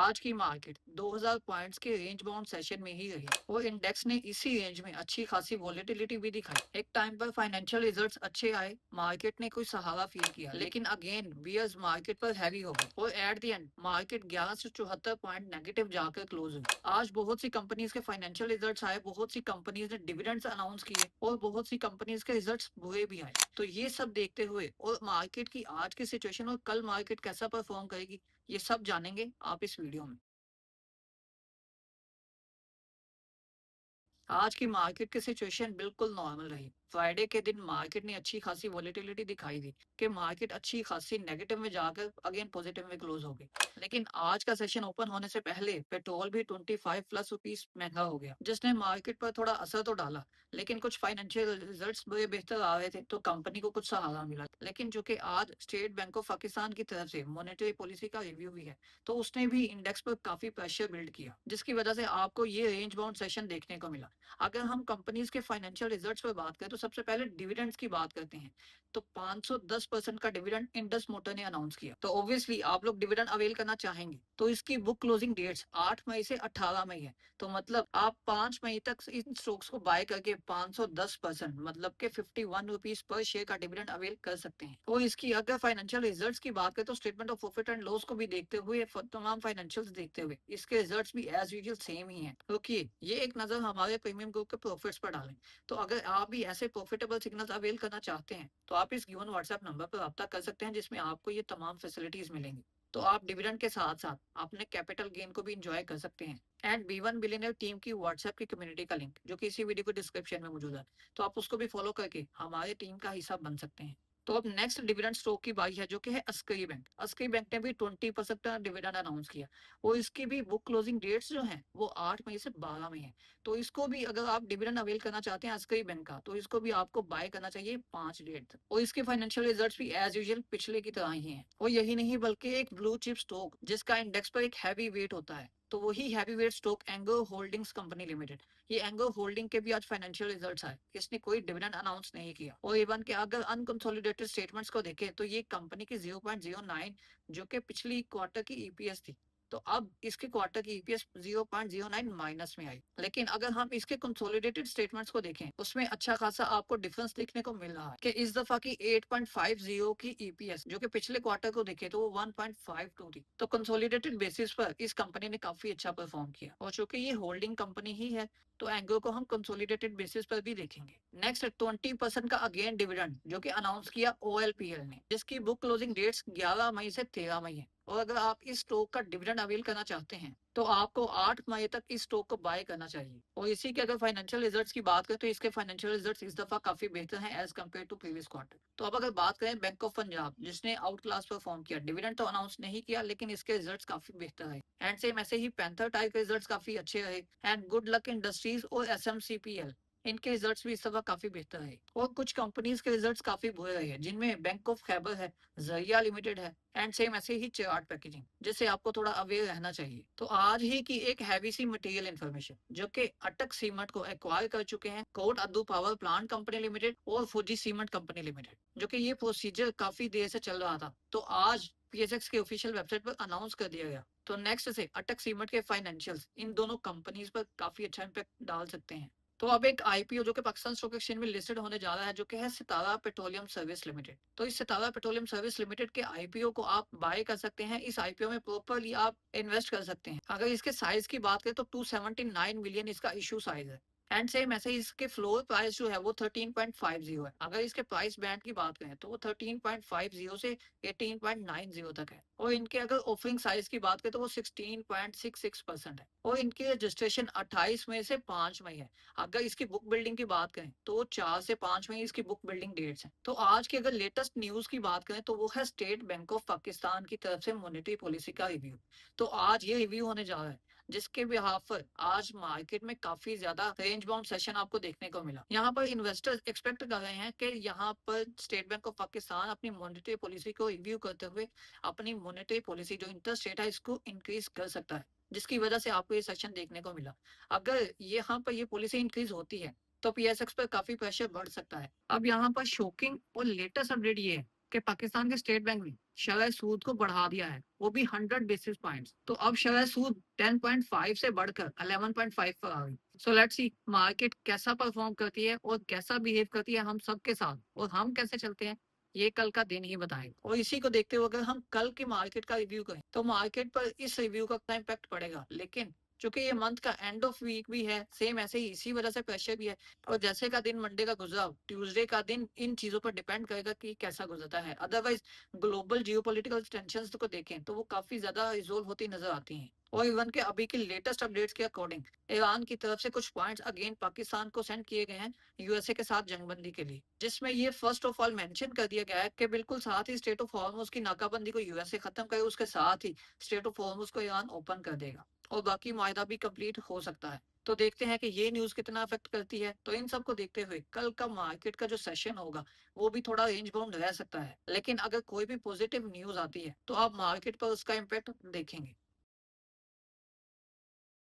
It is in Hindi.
आज की मार्केट 2000 पॉइंट्स के रेंज बाउंड सेशन में ही रही और इंडेक्स ने इसी रेंज में अच्छी खासी वॉलेटिलिटी भी दिखाई। एक टाइम पर फाइनेंशियल रिजल्ट्स अच्छे आए, मार्केट ने कोई सहारा फील किया, लेकिन अगेन बियर्स मार्केट पर हैवी हो गई और at the end market 1174 point negative जाकर क्लोज हुई। आज बहुत सी कंपनीज के फाइनेंशियल रिजल्ट्स आए, बहुत सी कंपनीज ने डिविडेंड्स अनाउंस किए और बहुत सी कंपनीज के रिजल्ट्स बुरे भी आए। तो ये सब देखते हुए और मार्केट की आज की सिचुएशन और कल मार्केट कैसा परफॉर्म करेगी, ये सब जानेंगे आप इस वीडियो में। आज की मार्केट की सिचुएशन बिल्कुल नॉर्मल रही। फ्राइडे के दिन मार्केट ने अच्छी खासी वॉलेटिलिटी दिखाई दी कि मार्केट अच्छी खासी नेगेटिव में जाकर अगेन पॉजिटिव में क्लोज हो गई। लेकिन आज का सेशन ओपन होने से पहले पेट्रोल भी 25 प्लस रुपीस महंगा हो गया, जिसने मार्केट पर थोड़ा असर तो डाला। लेकिन कुछ फाइनेंशियल रिजल्ट्स बड़े बेहतर आ रहे थे तो कंपनी को कुछ सहारा मिला। लेकिन जो कि आज स्टेट बैंक ऑफ पाकिस्तान की तरफ से मॉनेटरी पॉलिसी का रिव्यू भी है, तो उसने भी इंडेक्स पर काफी प्रेशर बिल्ड किया, जिसकी वजह से आपको ये रेंज बाउंड सेशन देखने को मिला। अगर हम कंपनीज के फाइनेंशियल रिजल्ट्स पर बात करें तो सबसे पहले डिविडेंड्स की बात करते हैं। तो 510% का डिविडेंड इंडस मोटर ने अनाउंस किया, तो ऑब्वियसली आप लोग डिविडेंड अवेल करना चाहेंगे। तो इसकी बुक क्लोजिंग डेट्स 8 मई से 18 मई है। तो मतलब आप 5 मई तक इन स्टॉक्स को बाय करके 510% मतलब के 51 रुपीज पर शेयर का डिविडेंड अवेल कर सकते हैं। और इसकी अगर फाइनेंशियल रिजल्ट्स की बात करें तो statement of profit and loss को भी देखते हुए तमाम फाइनेंशियल्स देखते हुए इसके रिजल्ट्स भी एज यूजुअल सेम ही हैं। ओके, ये एक नजर हमारे प्रीमियम ग्रुप के प्रॉफिट्स पर डालें। तो अगर आप भी ऐसे प्रॉफिटेबल सिग्नल्स अवेल करना चाहते हैं तो आप इस गिवन व्हाट्सएप नंबर पर रब्ता कर सकते हैं, जिसमें आपको ये तमाम फैसिलिटीज मिलेंगी। तो आप डिविडेंड के साथ साथ अपने कैपिटल गेन को भी इंजॉय कर सकते हैं। एंड B1 बिलियनर टीम की व्हाट्सएप की कम्युनिटी का लिंक जो कि इसी वीडियो के डिस्क्रिप्शन में मौजूद है, तो आप उसको भी फॉलो करके हमारे टीम का हिस्सा बन सकते हैं। तो अब नेक्स्ट डिविडेंड स्टॉक की बारी है, जो कि है अस्करी बैंक। अस्करी बैंक ने भी 20% का डिविडेंड अनाउंस किया और इसकी भी बुक क्लोजिंग डेट्स जो हैं वो 8 मई से 12 मई है। तो इसको भी अगर आप डिविडेंड अवेल करना चाहते हैं अस्करी बैंक का, तो इसको भी आपको बाय करना चाहिए 5 डेट तक। और इसके फाइनेंशियल रिजल्ट्स भी एज यूजुअल पिछले की तरह ही हैं। और यही नहीं बल्कि एक ब्लू चिप स्टॉक जिसका इंडेक्स पर एक हैवी वेट होता है, तो वही हैवी वेट स्टॉक एंगो होल्डिंग्स कंपनी लिमिटेड। ये एंगो होल्डिंग के भी आज फाइनेंशियल रिजल्ट्स आए, इसने कोई डिविडेंड अनाउंस नहीं किया। और इवन के अगर अनकंसोलिडेटेड स्टेटमेंट्स को देखें तो ये कंपनी की 0.09 जो कि पिछली क्वार्टर की ईपीएस थी, तो अब इसके क्वार्टर की ईपीएस 0.09 माइनस में आई। लेकिन अगर हम इसके कंसोलिडेटेड स्टेटमेंट्स को देखें उसमें अच्छा खासा आपको डिफरेंस देखने को मिल रहा है कि इस दफा की 8.50 की ईपीएस जो कि पिछले क्वार्टर को देखे तो वो 1.52 थी। तो कंसोलिडेटेड बेसिस पर इस कंपनी ने काफी अच्छा परफॉर्म किया, और चूंकि ये होल्डिंग कंपनी ही है तो एंगो को हम कंसोलिडेटेड बेसिस पर भी देखेंगे। नेक्स्ट 20% का अगेन डिविडेंड जो कि अनाउंस किया ओएलपीएल ने, जिसकी बुक क्लोजिंग डेट्स 11 मई से 13 मई है। और अगर आप इस स्टॉक का डिविडेंड अवेल करना चाहते हैं तो आपको 8 मई तक इस स्टॉक को बाय करना चाहिए। और इसी के अगर फाइनेंशियल रिजल्ट्स की बात करें तो इसके फाइनेंशियल रिजल्ट्स इस दफा काफी बेहतर हैं as compared to previous quarter. तो अब अगर बात करें बैंक ऑफ पंजाब, जिसने आउट क्लास परफॉर्म किया, डिविडेंड तो अनाउंस नहीं किया लेकिन इसके रिजल्ट्स काफी बेहतर है। एंड सेम ऐसे ही पैंथर टाइप के रिजल्ट्स काफी अच्छे रहे। एंड गुड लक इंडस्ट्रीज और एसएमसीपीएल, इनके रिजल्ट्स भी इस दफा काफी बेहतर है। और कुछ कंपनीज के रिजल्ट्स काफी बुरे रहे हैं, जिनमें बैंक ऑफ खैबर है, जरिया लिमिटेड है, एंड सेम ऐसे ही चिराग पैकेजिंग, जिससे आपको थोड़ा अवेयर रहना चाहिए। तो आज ही की एक हैवी सी मटेरियल इन्फॉर्मेशन, जो कि अटक सीमेंट को एक्वायर कर चुके हैं कोट अद्दू पावर प्लांट कंपनी लिमिटेड और फुजी सीमेंट कंपनी लिमिटेड, जो कि ये प्रोसीजर काफी देर से चल रहा था, तो आज पीएसएक्स के ऑफिशियल वेबसाइट पर अनाउंस कर दिया गया। तो नेक्स्ट से अटक सीमेंट के फाइनेंशियल्स इन दोनों कंपनीज पर काफी अच्छा इम्पैक्ट डाल सकते हैं। तो अब एक आईपीओ जो कि पाकिस्तान स्टॉक एक्सचेंज में लिस्टेड होने जा रहा है, जो कि है सितारा पेट्रोलियम सर्विस लिमिटेड। तो इस सितारा पेट्रोलियम सर्विस लिमिटेड के आईपीओ को आप बाय कर सकते हैं। इस आईपीओ में प्रॉपरली आप इन्वेस्ट कर सकते हैं। अगर इसके साइज की बात करें तो 279 मिलियन इसका इशू साइज है। एंड सेम ऐसे ही इसके फ्लोर प्राइस जो है वो 13.50 है। अगर इसके प्राइस बैंड की बात करें तो वो 13.50 से 18.90 तक है। और इनके अगर ऑफरिंग साइज की बात करें तो वो 16.66% है। और इनकी रजिस्ट्रेशन 28 मई से 5 मई है। अगर इसकी बुक बिल्डिंग की बात करें तो 4 से 5 मई इसकी बुक बिल्डिंग डेट्स हैं। तो आज की अगर लेटेस्ट न्यूज की बात करें तो वो है स्टेट बैंक ऑफ पाकिस्तान की तरफ से मॉनेटरी पॉलिसी का रिव्यू। तो आज ये रिव्यू होने जा रहा है, जिसके बिहाफ पर आज मार्केट में काफी ज्यादा रेंज बाउंड सेशन आपको देखने को मिला। यहाँ पर इन्वेस्टर्स एक्सपेक्ट कर रहे हैं कि यहाँ पर स्टेट बैंक ऑफ पाकिस्तान अपनी मॉनेटरी पॉलिसी को रिव्यू करते हुए अपनी मॉनेटरी पॉलिसी जो इंटरेस्ट रेट है इसको इंक्रीज कर सकता है, जिसकी वजह से आपको ये सेशन देखने को मिला। अगर यहाँ पर ये पॉलिसी इंक्रीज होती है तो पीएसएक्स पर काफी प्रेशर बढ़ सकता है। अब यहाँ पर शॉकिंग और लेटेस्ट अपडेट ये है कि पाकिस्तान के स्टेट बैंक ने शरह सूद को बढ़ा दिया है, वो भी 100 बेसिस पॉइंट्स। तो अब शरह सूद 10.5 से बढ़कर 11.5 पर आ गई। सो लेट्स सी मार्केट कैसा परफॉर्म करती है और कैसा बिहेव करती है हम सबके साथ, और हम कैसे चलते हैं, ये कल का दिन ही बताएगा। और इसी को देखते हुए अगर हम कल की मार्केट का रिव्यू करें तो मार्केट पर इस रिव्यू का क्या इम्पैक्ट पड़ेगा, लेकिन क्योंकि ये मंथ का एंड ऑफ वीक भी है, सेम ऐसे ही इसी वजह से प्रेशर भी है। और जैसे का दिन मंडे का गुजरा, ट्यूसडे का दिन इन चीजों पर डिपेंड करेगा कि कैसा गुजरता है। अदरवाइज ग्लोबल जियोपॉलिटिकल टेंशंस को देखें तो वो काफी ज्यादा रिजोल्व होती नजर आती हैं। और इवन के अभी के लेटेस्ट अपडेट्स के अकॉर्डिंग ईरान की तरफ से कुछ पॉइंट्स अगेन पाकिस्तान को सेंड किए गए हैं यूएसए के साथ जंगबंदी के लिए, जिसमें ये फर्स्ट ऑफ ऑल मेंशन कर दिया गया है कि बिल्कुल साथ ही स्टेट ऑफ हॉर्मुज की नाकाबंदी को यूएसए खत्म करे, उसके साथ ही स्टेट ऑफ हॉर्मुज को ईरान ओपन कर देगा और बाकी मायदा भी कंप्लीट हो सकता है। तो देखते हैं कि ये न्यूज कितना अफेक्ट करती है। तो इन सब को देखते हुए कल का मार्केट का जो सेशन होगा वो भी थोड़ा रेंज बाउंड रह सकता है, लेकिन अगर कोई भी पॉजिटिव न्यूज आती है तो आप मार्केट पर उसका इम्पैक्ट देखेंगे।